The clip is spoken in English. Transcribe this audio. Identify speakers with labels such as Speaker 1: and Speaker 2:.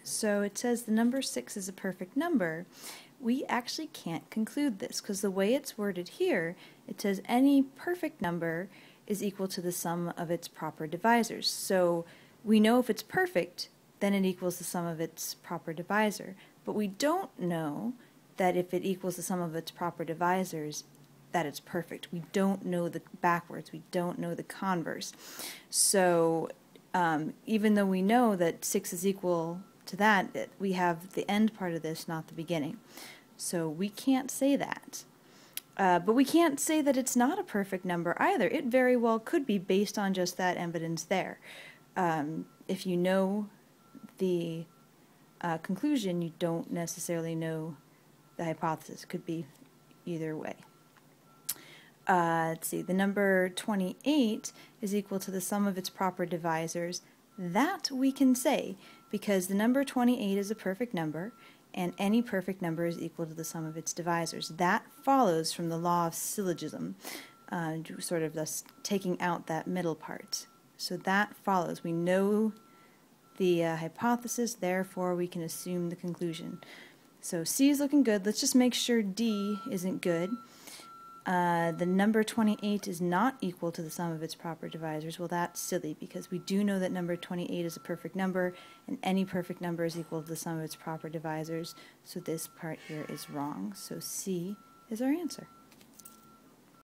Speaker 1: So it says the number 6 is a perfect number. We actually can't conclude this because the way it's worded here, it says any perfect number is equal to the sum of its proper divisors. So we know if it's perfect, then it equals the sum of its proper divisor. But we don't know that if it equals the sum of its proper divisors, that it's perfect. We don't know the backwards. We don't know the converse. So even though we know that 6 is equal to that, we have the end part of this, not the beginning. So we can't say that. But we can't say that it's not a perfect number either. It very well could be based on just that evidence there. If you know the conclusion, you don't necessarily know the hypothesis. It could be either way. Let's see, the number 28 is equal to the sum of its proper divisors. That we can say because the number 28 is a perfect number and any perfect number is equal to the sum of its divisors. That follows from the law of syllogism, sort of thus taking out that middle part. So that follows. We know the hypothesis, therefore we can assume the conclusion. So C is looking good. Let's just make sure D isn't good. The number 28 is not equal to the sum of its proper divisors. Well, that's silly because we do know that number 28 is a perfect number and any perfect number is equal to the sum of its proper divisors. So this part here is wrong. So C is our answer.